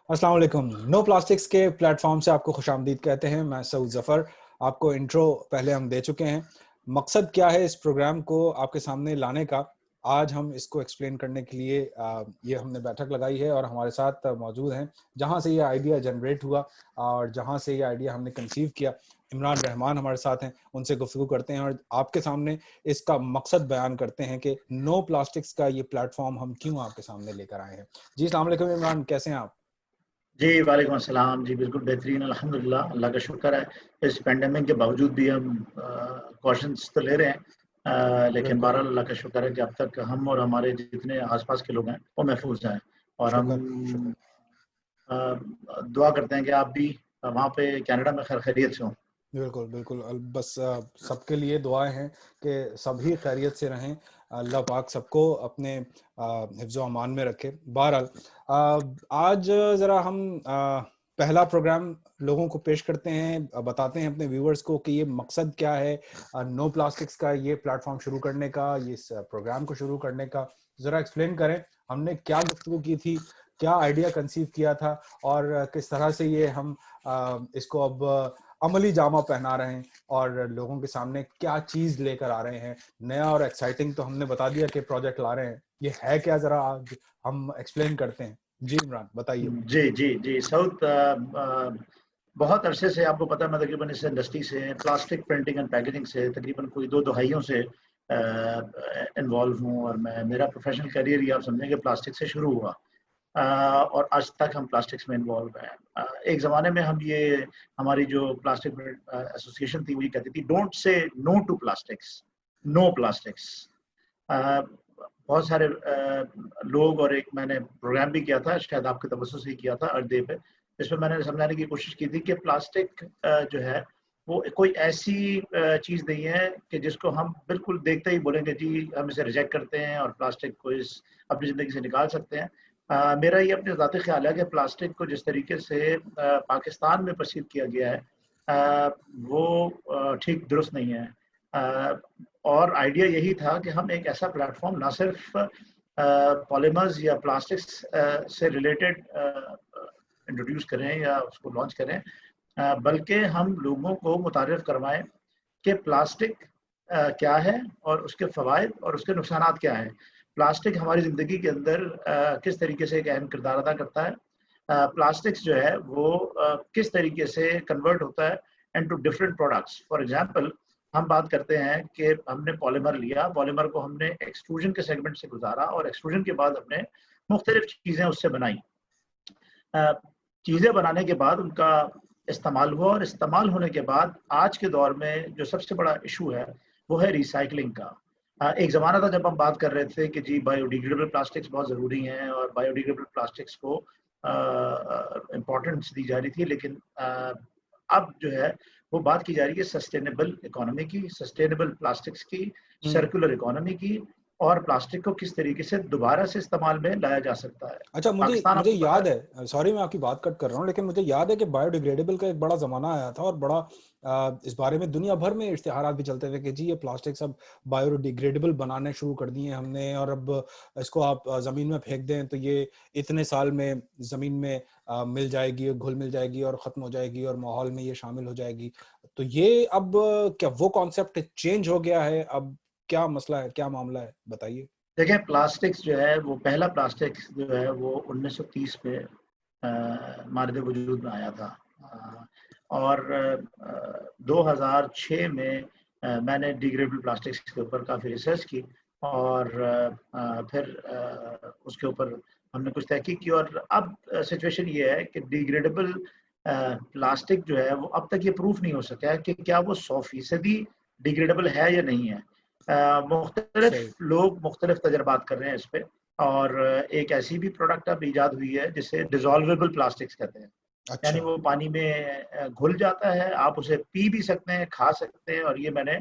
अस्सलाम वालेकुम। No plastics के प्लेटफॉर्म से आपको खुशामदीद कहते हैं। मैं सऊद ज़फ़र। आपको इंट्रो पहले हम दे चुके हैं। मकसद क्या है इस प्रोग्राम को आपके सामने लाने का, आज हम इसको एक्सप्लेन करने के लिए ये हमने बैठक लगाई है और हमारे साथ मौजूद हैं, जहां से ये आइडिया जनरेट हुआ और जहां से ये आइडिया हमने कंसीव किया। इमरान रहमान हमारे साथ हैं, उनसे गुफ्तगू करते हैं और आपके सामने इसका मकसद बयान करते हैं कि नो प्लास्टिक्स का ये प्लेटफॉर्म हम क्यों आपके सामने लेकर आए हैं। जी अस्सलाम वालेकुम इमरान, कैसे हैं आप? जी, वालेकुम अस्सलाम। जी, बिल्कुल बेहतरीन, अल्हम्दुलिल्लाह, अल्लाह का शुक्र है। इस पैंडेमिक के बावजूद भी हम प्रिकॉशंस तो ले रहे हैं, लेकिन बिल्कुल, बहरहाल अल्लाह का शुक्र है कि अब तक हम और हमारे जितने आस-पास के लोग हैं, वो महफूज़ हैं। और हम शुक्र, शुक्र। दुआ करते हैं कि आप भी वहाँ पे कनाडा में खैरियत से हों। बिल्कुल, बिल्कुल। बस सबके लिए दुआएँ हैं कि सभी खैरियत से रहें। अल्लाह पाक सबको अपने हिफ्ज़-ओ अमान में रखे। बहरहाल आज ज़रा हम पहला प्रोग्राम लोगों को पेश करते हैं, बताते हैं अपने व्यूअर्स को कि ये मकसद क्या है नो प्लास्टिक्स का ये प्लेटफ़ॉर्म शुरू करने का, ये इस प्रोग्राम को शुरू करने का। ज़रा एक्सप्लेन करें, हमने क्या गुफ्तगू की थी, क्या आइडिया कंसीव किया था और किस तरह से ये हम इसको अब अमली जामा पहना रहे हैं और लोगों के सामने क्या चीज लेकर आ रहे हैं। नया और एक्साइटिंग तो हमने बता दिया कि प्रोजेक्ट ला रहे हैं, ये है क्या जरा आज हम एक्सप्लेन करते हैं। जी इमरान बताइए। जी, जी, जी। साउथ बहुत अरसे से आपको पता है मैं तकरीबन इस इंडस्ट्री से प्लास्टिक प्रिंटिंग एंड पैकेजिंग से तकरीबन कोई 2 दहाइयों से इन्वॉल्व हूँ और मैं मेरा प्रोफ़ेशनल करियर ही आप समझें कि प्लास्टिक से शुरू हुआ। और आज तक हम प्लास्टिक्स में इन्वॉल्व हैं। एक ज़माने में हम ये हमारी जो प्लास्टिक एसोसिएशन थी वो ये कहती थी don't say no to plastics, no plastics. Uh, बहुत सारे लोग और एक मैंने प्रोग्राम भी किया था, शायद आपके तवज्जो से ही किया था अर्थ-डे पे, जिसमें मैंने समझाने की कोशिश की थी कि प्लास्टिक जो है वो कोई ऐसी चीज़ नहीं है कि जिसको हम बिल्कुल देखते ही बोलेंगे जी हम इसे रिजेक्ट करते हैं और प्लास्टिक को इस अपनी ज़िंदगी से निकाल सकते हैं। मेरा ये अपने ज़ाती ख़्याल है कि प्लास्टिक को जिस तरीके से पाकिस्तान में परसीव किया गया है वो ठीक दुरुस्त नहीं है। अ, और आइडिया यही था कि हम एक ऐसा प्लेटफ़ॉर्म ना सिर्फ़ पॉलीमर्स या प्लास्टिक्स से रिलेटेड इंट्रोड्यूस करें या उसको लॉन्च करें, बल्कि हम लोगों को मुतारिफ़ करवाएँ कि प्लास्टिक क्या है और उसके फ़वाइद और उसके नुकसानात क्या हैं। प्लास्टिक हमारी ज़िंदगी के अंदर किस तरीके से एक अहम किरदार अदा करता है। प्लास्टिक्स जो है वो किस तरीके से कन्वर्ट होता है into different products. For example हम बात करते हैं कि हमने पॉलीमर लिया, पॉलीमर को हमने एक्सट्रूज़न के सेगमेंट से गुज़ारा और एक्सट्रूज़न के बाद हमने मुख्तलिफ़ चीज़ें उससे बनाई। अ, चीज़ें बनाने के बाद उनका इस्तेमाल हुआ और इस्तेमाल होने के बाद आज के दौर में जो सबसे बड़ा इशू है, वो है रिसाइक्लिंग का। एक ज़माना था जब हम बात कर रहे थे कि जी बायोडिग्रेडेबल प्लास्टिक्स बहुत ज़रूरी हैं और बायोडिग्रेडेबल प्लास्टिक्स को इम्पोर्टेंस दी जा रही थी, लेकिन अब जो है वो बात की जा रही है सस्टेनेबल इकोनॉमी की, सस्टेनेबल प्लास्टिक्स की, हम्म। सर्कुलर इकोनॉमी की और प्लास्टिक को किस तरीके से दोबारा से इस्तेमाल में लाया जा सकता है। अच्छा, मुझे पाकिस्तान मुझे आपको पता याद है। है, सॉरी मैं आपकी बात कट कर रहा हूँ, लेकिन मुझे याद है कि बायोडिग्रेडेबल का एक बड़ा ज़माना आया था और बड़ा इस बारे में दुनिया भर में इश्तिहारात भी चलते थे कि जी ये प्लास्टिक सब बायोडिग्रेडेबल बनाने शुरू कर दिए हैं हमने और अब इसको आप ज़मीन में फेंक दें तो ये इतने साल में ज़मीन में मिल जाएगी, घुल-मिल जाएगी और ख़त्म हो जाएगी और माहौल में ये शामिल हो जाएगी। तो ये अब क्या वो कॉन्सेप्ट चेंज हो गया है? अब क्या मसला है, क्या मामला है? बताइए। देखिए प्लास्टिक्स जो है वो पहला प्लास्टिक जो है वो 1930 में मारद वजूद में आया था। और 2006 में मैंने डिग्रेडेबल प्लास्टिक्स के ऊपर काफ़ी रिसर्च की और फिर उसके ऊपर हमने कुछ तहकीक की और अब सिचुएशन ये है कि डिग्रेडेबल प्लास्टिक जो है वो अब तक ये प्रूफ नहीं हो सका है कि क्या वो 100% डिग्रेडेबल है या नहीं है। सही। मुख्तलिफ लोग मुख्तलिफ तजर्बात कर रहे हैं इस पे और एक ऐसी भी प्रोडक्ट अब ईजाद हुई है जिसे डिज़ोल्वेबल प्लास्टिक्स कहते हैं। यानी अच्छा। वो पानी में घुल जाता है, आप उसे पी भी सकते हैं, खा सकते हैं और ये मैंने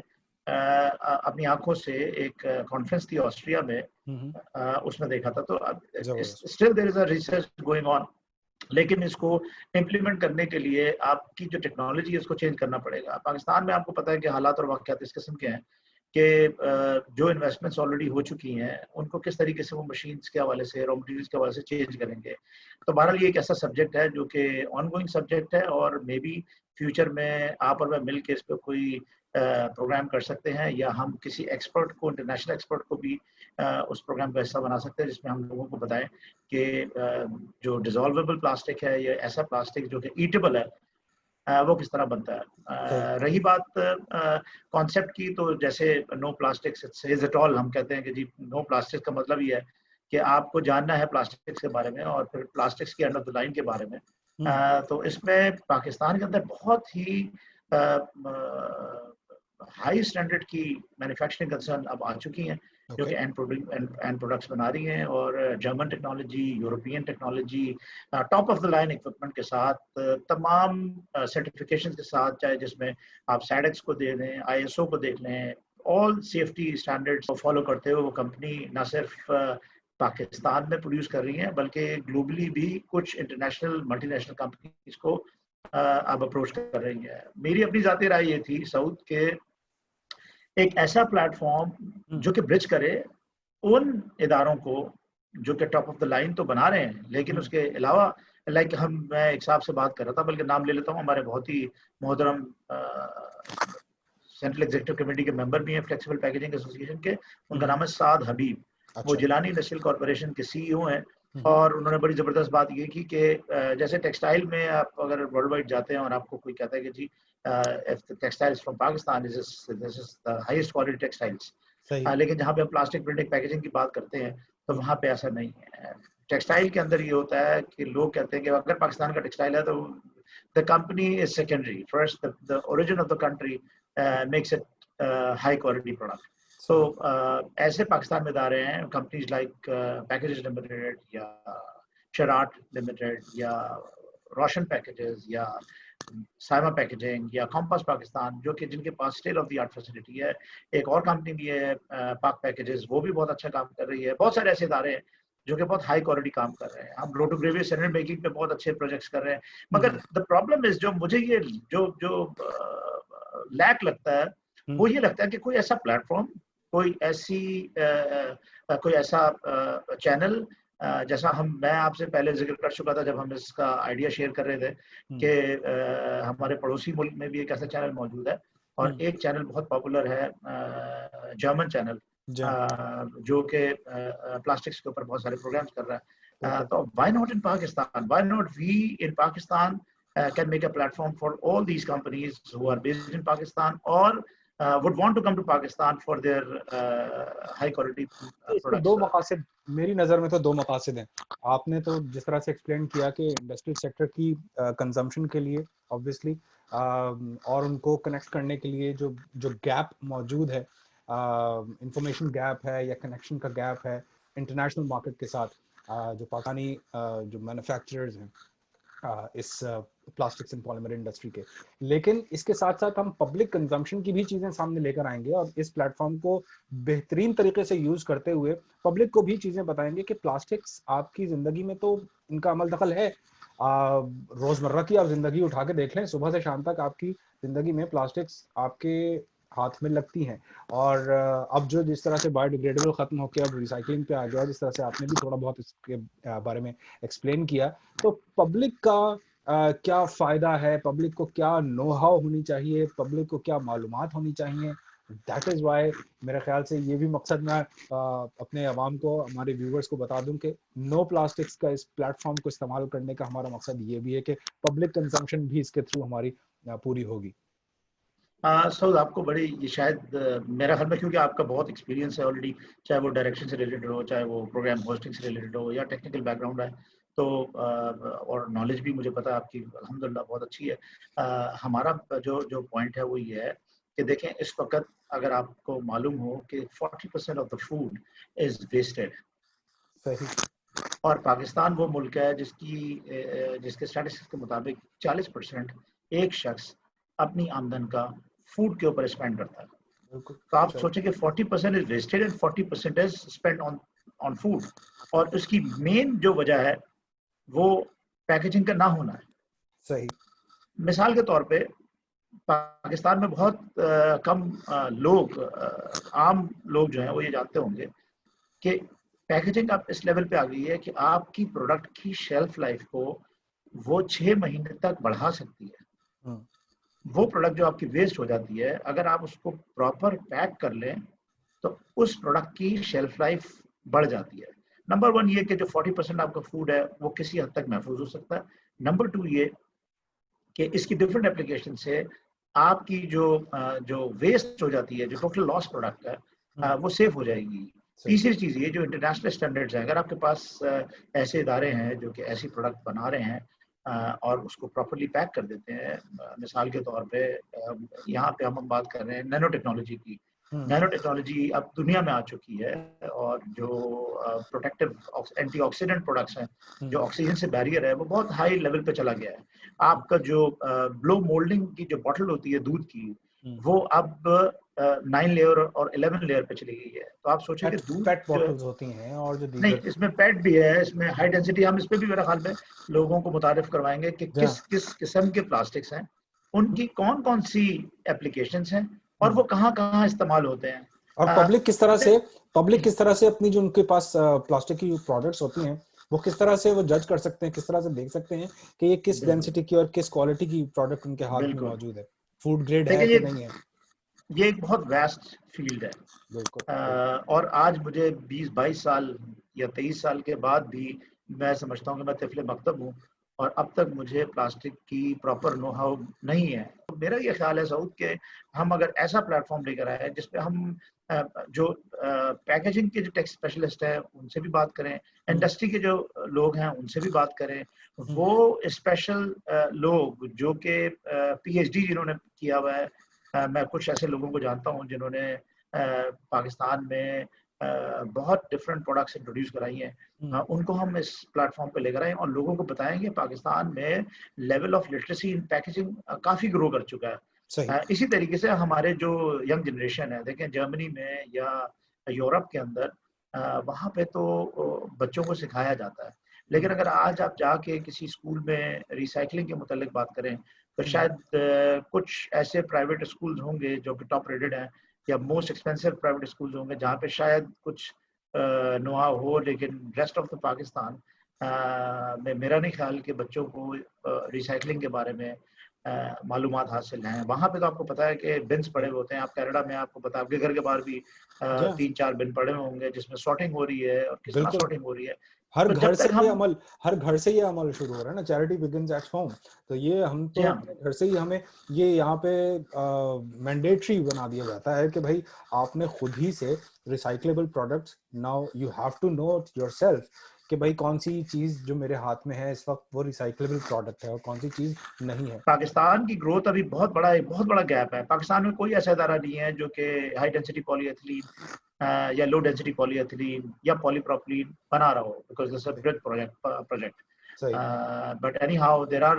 अपनी आँखों से एक कॉन्फ्रेंस थी ऑस्ट्रिया में, हुँ, हुँ। उसमें देखा था। तो अब ज़बरदस्त। Still there is a research going on, लेकिन इसको इम्प्लीमेंट करने के लिए आपकी जो टेक्नोलॉजी है उसको चेंज करना पड़ेगा। पाकिस्तान में आपको पता है कि हालात और वाक़यात इस किस्म के हैं कि जो इन्वेस्टमेंट्स ऑलरेडी हो चुकी हैं उनको किस तरीके से वो मशीन्स के हवाले से, रॉ मटेरियल्स के हवाले से चेंज करेंगे। तो बहरहाल ये एक ऐसा सब्जेक्ट है जो कि ऑनगोइंग सब्जेक्ट है और मे बी फ्यूचर में आप और मैं मिल के इस पर कोई प्रोग्राम कर सकते हैं, या हम किसी एक्सपर्ट को, इंटरनेशनल एक्सपर्ट को भी उस प्रोग्राम का हिस्सा बना सकते हैं, जिसमें हम लोगों को बताएं कि जो डिजॉल्वेबल प्लास्टिक है या ऐसा प्लास्टिक जो कि ईटेबल है वो किस तरह बनता है। रही बात कॉन्सेप्ट की, तो जैसे no plastics is at all, हम कहते हैं कि जी नो प्लास्टिक्स का मतलब ये है कि आपको जानना है प्लास्टिक्स के बारे में और फिर प्लास्टिक्स की एंड ऑफ द लाइन के बारे में। तो इसमें पाकिस्तान के अंदर बहुत ही हाई स्टैंडर्ड की मैन्युफैक्चरिंग कंसर्न अब आ चुकी हैं, जो कि एंड प्रोडक्ट्स बना रही हैं, और German technology, European technology, top of the line equipment के साथ, तमाम सर्टिफिकेशन के साथ, चाहे जिसमें आप सैडेक्स को दे लें, ISO को देख लें, ऑल सेफ्टी स्टैंडर्ड्स को फॉलो करते हुए वो कंपनी ना सिर्फ पाकिस्तान में प्रोड्यूस कर रही हैं बल्कि ग्लोबली भी कुछ इंटरनेशनल मल्टीनेशनल कंपनीज को अब अप्रोच कर रही है। मेरी अपनी जाती राय ये थी साउथ के एक ऐसा प्लेटफॉर्म जो कि ब्रिज करे उन इदारों को जो कि टॉप ऑफ द लाइन तो बना रहे हैं, लेकिन उसके अलावा मैं एक साहब से बात कर रहा था, बल्कि नाम ले लेता हूँ, हमारे बहुत ही मोहतरम सेंट्रल एग्जीक्यूटिव कमेटी के मेंबर भी हैं फ्लेक्सिबल पैकेजिंग एसोसिएशन के, उनका नाम है साद हबीब। वो जिलानी इंडस्ट्रियल कॉर्पोरेशन के CEO हैं, और उन्होंने बड़ी ज़बरदस्त बात ये की कि जैसे टेक्सटाइल में आप अगर वर्ल्ड वाइड जाते हैं और आपको कोई कहता है कि जी if the textiles from Pakistan this is the highest quality textiles, लेकिन जहाँ पे हम प्लास्टिक प्रिंटिंग पैकेजिंग की बात करते हैं तो वहाँ पे ऐसा नहीं है। टेक्सटाइल के अंदर ये होता है कि लोग कहते हैं कि अगर पाकिस्तान का टेक्सटाइल है तो the company is secondary, first the origin of the country makes it high quality product. तो ऐसे पाकिस्तान में इदारे हैं, कंपनीज लाइक पैकेजेस लिमिटेड या शराट लिमिटेड या रोशन पैकेजेस या साइमा पैकेजिंग या कॉम्पास पाकिस्तान, जो कि जिनके पास state of the art facility है। एक और कंपनी भी है पाक पैकेजेस, वो भी बहुत अच्छा काम कर रही है। बहुत सारे ऐसे इदारे हैं जो कि बहुत हाई क्वालिटी काम कर रहे हैं। हम रोटोग्रेवी सैनिटरी मेकिंग पे बहुत अच्छे प्रोजेक्ट्स कर रहे हैं, मगर द प्रॉब्लम इज, जो मुझे ये जो लैक लगता है वो ये लगता है कि कोई ऐसा प्लेटफॉर्म, कोई ऐसा चैनल, जैसा मैं आपसे पहले जिक्र कर चुका था जब हम इसका आइडिया शेयर कर रहे थे कि हमारे पड़ोसी मुल्क में भी एक ऐसा चैनल मौजूद है, और एक चैनल बहुत पॉपुलर है, जर्मन चैनल, जो कि प्लास्टिक्स के ऊपर बहुत सारे प्रोग्राम्स कर रहा है। तो why not in Pakistan, why not we in Pakistan can make a platform for all these companies who are based in Pakistan or would want to come to Pakistan for their high quality products. दो मकासद मेरी नज़र में, तो दो मकासद हैं। आपने तो जिस तरह से एक्सप्लेन किया कि इंडस्ट्रियल सेक्टर की कंजम्पशन के लिए ऑब्वियसली और उनको कनेक्ट करने के लिए जो गैप मौजूद है, इंफॉर्मेशन गैप है या कनेक्शन का गैप है इंटरनेशनल मार्केट के साथ, जो पाकिस्तानी जो मैन्युफैक्चरर्स हैं इस प्लास्टिक्स एंड पॉलीमर इंडस्ट्री के। लेकिन इसके साथ साथ हम पब्लिक कंजम्पशन की भी चीज़ें सामने लेकर आएंगे और इस प्लेटफॉर्म को बेहतरीन तरीके से यूज़ करते हुए पब्लिक को भी चीज़ें बताएंगे कि प्लास्टिक्स आपकी ज़िंदगी में तो इनका अमल दखल है। रोज़मर्रा की आप ज़िंदगी उठा के देख लें, सुबह से शाम तक आपकी ज़िंदगी में प्लास्टिक्स आपके हाथ में लगती हैं। और अब जो जिस तरह से बायोडिग्रेडेबल ख़त्म होकर अब रिसाइकलिंग पे आ गया, जिस तरह से आपने भी थोड़ा बहुत इसके बारे में एक्सप्लेन किया, तो पब्लिक का क्या फ़ायदा है, पब्लिक को क्या नो हाउ होनी चाहिए, पब्लिक को क्या मालूमात होनी चाहिए। दैट इज़ वाई मेरे ख्याल से ये भी मकसद मैं अपने अवाम को, हमारे व्यूवर्स को बता दूं कि नो प्लास्टिक्स का इस प्लेटफॉर्म को इस्तेमाल करने का हमारा मकसद ये भी है कि पब्लिक कंजम्पशन भी इसके थ्रू हमारी पूरी होगी। सऊद, आपको बड़ी शायद मेरा ख्याल में, क्योंकि आपका बहुत एक्सपीरियंस है ऑलरेडी, चाहे वो डायरेक्शन से रिलेटेड हो, चाहे वो प्रोग्राम होस्टिंग से रिलेटेड हो, या टेक्निकल बैकग्राउंड है, तो और नॉलेज भी मुझे पता है आपकी अल्हम्दुलिल्लाह बहुत अच्छी है। हमारा जो पॉइंट है वो ये है कि देखें, इस वक्त अगर आपको मालूम हो कि 40% of the food is wasted, और पाकिस्तान वो मुल्क है जिसके स्टैटिस्टिक्स के मुताबिक 40% एक शख्स अपनी आमदन का फूड के ऊपर स्पेंड करता है। तो आप सोचें कि 40% is wasted and 40% is spend on food, और उसकी मेन जो वजह है वो पैकेजिंग का ना होना है। सही। मिसाल के तौर पे पाकिस्तान में बहुत कम लोग, आम लोग जो हैं वो ये जानते होंगे कि पैकेजिंग अब इस लेवल पे आ गई है कि आपकी प्रोडक्ट की शेल्फ लाइफ को वो 6 महीने तक बढ़ा सकती है। हम्म, वो प्रोडक्ट जो आपकी वेस्ट हो जाती है, अगर आप उसको प्रॉपर पैक कर लें तो उस प्रोडक्ट की शेल्फ लाइफ बढ़ जाती है। नंबर वन ये कि जो 40% आपका फूड है वो किसी हद तक महफूज हो सकता है। नंबर टू ये कि इसकी डिफरेंट एप्लीकेशन से आपकी जो वेस्ट हो जाती है, जो टोटल लॉस प्रोडक्ट है, वो सेफ हो जाएगी। सही। तीसरी चीज़ ये जो इंटरनेशनल स्टैंडर्ड्स हैं, अगर आपके पास ऐसे इदारे हैं जो कि ऐसी प्रोडक्ट बना रहे हैं और उसको प्रॉपरली पैक कर देते हैं, मिसाल के तौर पे यहाँ पे हम बात कर रहे हैं नैनो टेक्नोलॉजी की। हम्म, नैनो टेक्नोलॉजी अब दुनिया में आ चुकी है और जो प्रोटेक्टिव एंटीऑक्सीडेंट प्रोडक्ट्स हैं, जो हम्म, ऑक्सीजन से बैरियर है, वो बहुत हाई लेवल पे चला गया है। आपका जो ब्लो मोल्डिंग की जो बॉटल होती है दूध की, हम्म। वो अब 9 लेयर और 11 लेयर पे चली गई है। तो आप सोचें कि पेट दूध पेट बॉटल्स होती हैं और जो नहीं, दीगर। इसमें पेट भी है, इसमें हाई डेंसिटी, हम इस पे भी मेरे ख्याल में लोगों को मुतारिफ करवाएंगे कि जी किस हाँ। किस किस्म के प्लास्टिक्स हैं, उनकी कौन कौन सी एप्लीकेशंस हैं और हम्म। वो कहाँ कहाँ इस्तेमाल होते हैं। और अ, पब्लिक किस तरह से अपनी जो उनके पास प्लास्टिक की प्रोडक्ट्स होती हैं, वो किस तरह से वो जज कर सकते हैं, किस तरह से देख सकते हैं कि ये किस बिल्कुल डेंसिटी की और किस क्वालिटी की प्रोडक्ट उनके हाथ में बिल्कुल। मौजूद है, फूड ग्रेड है देखिए कि नहीं है। ये एक बहुत वास्ट फील्ड है। बिल्कुल, बिल्कुल। और आज मुझे 20-22 साल या 23 साल के बाद भी मैं समझता हूँ कि मैं तिफले मकतब हूँ और अब तक मुझे प्लास्टिक की प्रॉपर नो हाउ नहीं है। तो मेरा ये ख्याल है सऊद के हम अगर ऐसा प्लेटफॉर्म लेकर आए जिसपे हम जो पैकेजिंग के जो टेक स्पेशलिस्ट हैं उनसे भी बात करें, हम्म, इंडस्ट्री के जो लोग हैं उनसे भी बात करें, हम्म, वो स्पेशल लोग जो कि पीएचडी जिन्होंने किया हुआ है, मैं कुछ ऐसे लोगों को जानता हूँ जिन्होंने पाकिस्तान में बहुत डिफरेंट प्रोडक्ट्स इंट्रोड्यूस कराई हैं, हम्म। उनको हम इस प्लेटफॉर्म पे लेकर आए और लोगों को बताएंगे पाकिस्तान में level of literacy in packaging काफ़ी ग्रो कर चुका है। सही। इसी तरीके से हमारे जो यंग जनरेशन है, देखें जर्मनी में या यूरोप के अंदर वहाँ पे तो बच्चों को सिखाया जाता है, लेकिन हम्म, अगर आज आप जाके किसी स्कूल में रिसाइकलिंग के मुतालिक बात करें तो हम्म, शायद कुछ ऐसे प्राइवेट स्कूल्स होंगे जो कि टॉप रेटेड हैं या मोस्ट एक्सपेंसिव प्राइवेट स्कूल्स होंगे जहाँ पे शायद कुछ नुआ हो, लेकिन रेस्ट ऑफ द पाकिस्तान में मेरा नहीं ख्याल कि बच्चों को रिसाइकलिंग के बारे में मालूमात हासिल हैं। वहाँ पे तो आपको पता है कि बिन्स पड़े सही। हुए होते हैं। आप कनाडा में आपको पता है आपके घर के बाहर भी जी हाँ, 3-4 बिन पड़े हुए होंगे जिसमें सॉर्टिंग हो रही है और किस तरह बिल्कुल। सॉर्टिंग हो रही है। हर तो घर जब से तक ये हम अमल हर घर से ये अमल शुरू हो रहा है ना, चैरिटी बिगिंस एट होम। तो ये हम जी तो हाँ, अपने घर से ही हमें ये यहाँ पे मैंडेटरी बना दिया जाता है कि भाई आपने खुद ही से recyclable products, now you have to know yourself कि भाई कौन सी चीज जो मेरे हाथ में है इस वक्त वो रिसाइक्लेबल प्रोडक्ट है और कौन सी चीज नहीं है। पाकिस्तान की ग्रोथ अभी बहुत बड़ा गैप है। पाकिस्तान में कोई ऐसा इदारा नहीं है जो कि हाई डेंसिटी पॉलीएथिलीन या लो डेंसिटी पॉलीएथिलीन या पॉलीप्रोपिलीन बना रहा हो, because this is a big project. सही। But anyhow, there are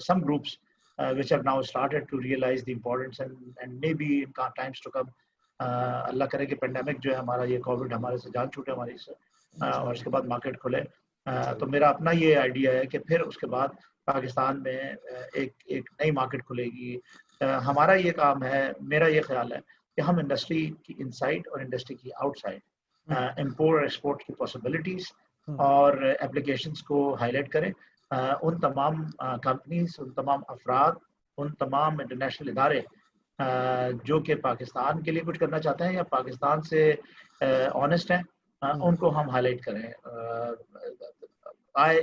some groups which have now started to realize the importance and maybe in times to come, अल्लाह करे कि pandemic जो है हमारा, ये कोविड हमारे से जान छूटे हमारी से, और इंशाल्लाह। उसके बाद मार्केट खुले। तो इंशाल्लाह। मेरा अपना ये आइडिया है कि फिर उसके बाद पाकिस्तान में एक एक नई मार्केट खुलेगी। हमारा ये काम है, मेरा ये ख्याल है कि हम इंडस्ट्री की इनसाइड और इंडस्ट्री की हम्म, आउटसाइड इम्पोर्ट और एक्सपोर्ट की पॉसिबिलिटीज हम्म, और एप्लीकेशंस को हाईलाइट करें। उन तमाम कंपनीज, उन तमाम अफराद, उन तमाम इंटरनेशनल इदारे जो कि पाकिस्तान के लिए कुछ करना चाहते हैं या पाकिस्तान से ऑनेस्ट हैं, हम्म, उनको हम हाईलाइट करें। आई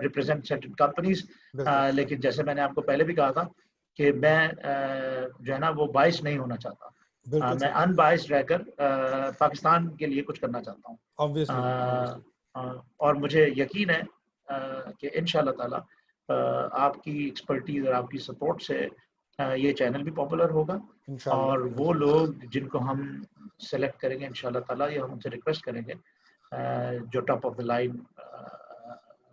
रिप्रेजेंट सर्टेन कंपनीज, बिल्कुल, लेकिन जैसे मैंने आपको पहले भी कहा था कि मैं जो है ना वो बाइस नहीं होना चाहता। बिल्कुल मैं सही। अनबाइस्ड रहकर पाकिस्तान के लिए कुछ करना चाहता हूँ। Obviously, obviously. और मुझे यकीन है कि इंशाल्लाह ताला आपकी एक्सपर्टीज और आपकी सपोर्ट से ये चैनल भी पॉपुलर होगा इंशाल्लाह, और वो इंशाल्लाह। लोग जिनको हम सेलेक्ट करेंगे इंशाल्लाह ताला, या हम उनसे रिक्वेस्ट करेंगे जो top of the line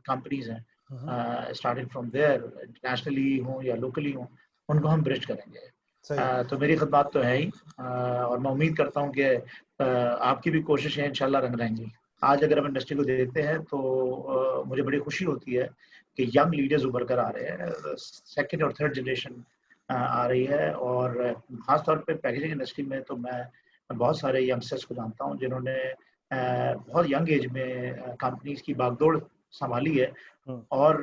companies hmm, हैं, स्टार्टिंग फ्रॉम देयर, इंटरनेशनली हों या लोकली हों, उनको हम ब्रिज करेंगे। सही। तो मेरी खिदमत तो है ही, और मैं उम्मीद करता हूँ कि आपकी भी कोशिशें इंशाल्लाह रंग लाएंगी। आज अगर हम इंडस्ट्री को देखते हैं तो मुझे बड़ी खुशी होती है कि यंग लीडर्स उभर कर आ रहे हैं, सेकंड और थर्ड जनरेशन आ रही है। और ख़ास तौर पे पैकेजिंग इंडस्ट्री में तो मैं बहुत सारे यंगस्टर्स को जानता हूँ जिन्होंने बहुत यंग एज में कंपनीज़ की बागडोर सँभाली है और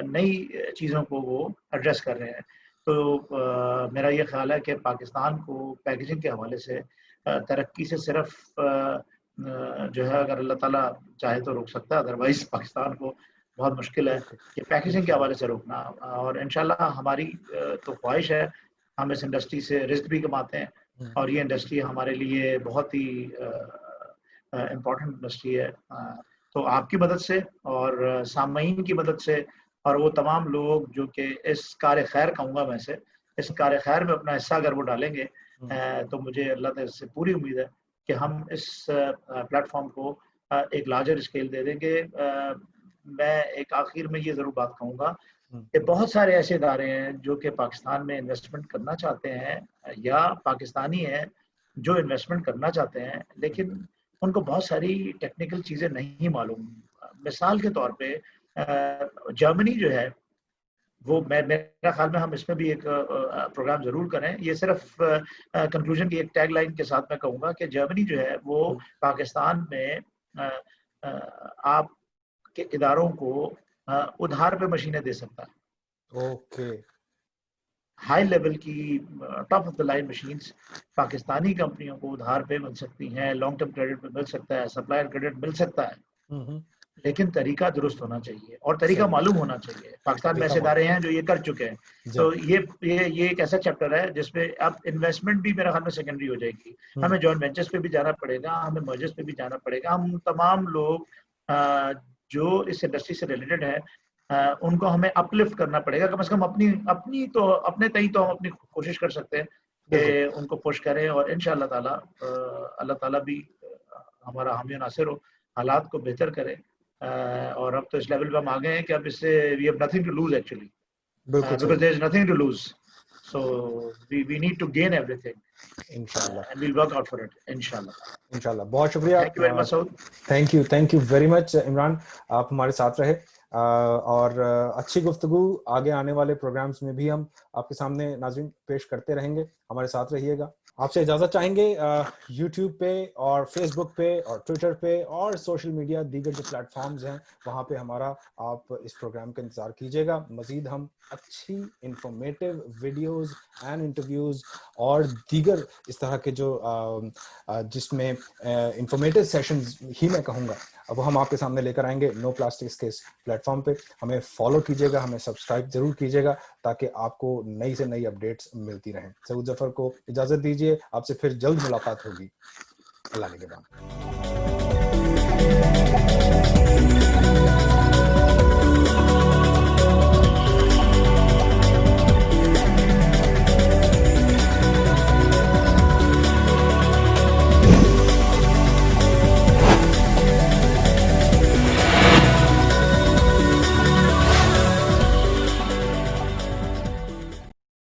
नई चीज़ों को वो एड्रेस कर रहे हैं। तो मेरा ये ख़्याल है कि पाकिस्तान को पैकेजिंग के हवाले से तरक्की से सिर्फ़ जो है अगर अल्लाह ताला चाहे तो रोक सकता है, अदरवाइज़ पाकिस्तान को बहुत मुश्किल है कि पैकेजिंग के हवाले से रोकना। और इंशाल्लाह हमारी तो ख्वाहिश है, हम इस इंडस्ट्री से रिज़्क भी कमाते हैं और ये इंडस्ट्री हमारे लिए बहुत ही इम्पोर्टेंट इंडस्ट्री है। तो आपकी मदद से और सामईन की मदद से और वो तमाम लोग जो कि इस कार्य खैर कहूँगा मैं इसे, इस कार्य खैर में अपना हिस्सा अगर वो डालेंगे तो मुझे अल्लाह ताला से पूरी उम्मीद है कि हम इस प्लेटफॉर्म को एक लार्जर स्केल दे देंगे। मैं एक आखिर में ये ज़रूर बात कहूँगा कि बहुत सारे ऐसे इदारे हैं जो कि पाकिस्तान में इन्वेस्टमेंट करना चाहते हैं या पाकिस्तानी हैं जो इन्वेस्टमेंट करना चाहते हैं, लेकिन उनको बहुत सारी टेक्निकल चीज़ें नहीं मालूम। मिसाल के तौर पे जर्मनी जो है वो मेरा ख्याल में हम इसमें भी एक प्रोग्राम ज़रूर करें। ये सिर्फ कंक्लूजन की एक टैगलाइन के साथ मैं कहूँगा कि जर्मनी जो है वो पाकिस्तान में आपके इदारों को उधार पे मशीनें दे सकता है। ओके। हाई लेवल की top of the line machines Pakistani कंपनियों को उधार पे मिल सकती हैं, लॉन्ग टर्म क्रेडिट पे मिल सकता है, सप्लायर क्रेडिट मिल सकता है, लेकिन तरीका दुरुस्त होना चाहिए और तरीका मालूम होना चाहिए। पाकिस्तान में ऐसे इदारे हैं जो ये कर चुके हैं। तो ये एक ऐसा चैप्टर है जिसमें अब इन्वेस्टमेंट भी मेरा ख्याल में सेकेंडरी हो जाएगी। हमें जॉइंट वेंचर्स पे भी जाना पड़ेगा, हमें मर्जर्स पे भी जाना पड़ेगा। हम तमाम लोग जो इस इंडस्ट्री से रिलेटेड है उनको हमें अपलिफ्ट करना पड़ेगा। कम से कम अपने तई तो हम अपनी कोशिश कर सकते हैं कि उनको पुश करें और इंशाअल्लाह ताला अल्लाह ताला भी हमारा हामी नासिर हो, हालात को बेहतर करे। और अब तो इस लेवल पे हम आ गए हैं कि अब इससे we have nothing to lose actually, because there is nothing to lose, so we need to gain everything इंशाल्लाह and we will work out for it इंशाल्लाह। बहुत शुक्रिया। Thank you very much Saud. Thank you very much Imran, आप हमारे साथ रहे और अच्छी गुफ्तगू आगे आने वाले प्रोग्राम्स में भी हम आपके सामने नाज़रीन पेश करते रहेंगे। हमारे साथ रहिएगा। आपसे इजाजत चाहेंगे। यूट्यूब पे और फेसबुक पे और ट्विटर पे और सोशल मीडिया दीगर जो प्लेटफॉर्म्स हैं वहाँ पे हमारा आप इस प्रोग्राम का इंतज़ार कीजिएगा। मज़ीद हम अच्छी इंफॉर्मेटिव वीडियोस एंड इंटरव्यूज़ और दीगर इस तरह के जो जिसमें इंफॉर्मेटिव सेशंस ही मैं कहूँगा अब हम आपके सामने लेकर आएंगे नो प्लास्टिक्स के इस प्लेटफॉर्म पे। हमें फॉलो कीजिएगा, हमें सब्सक्राइब जरूर कीजिएगा ताकि आपको नई से नई अपडेट्स मिलती रहें। सऊद जफर को इजाजत दीजिए, आपसे फिर जल्द मुलाकात होगी। अल्लाह ने के बाद।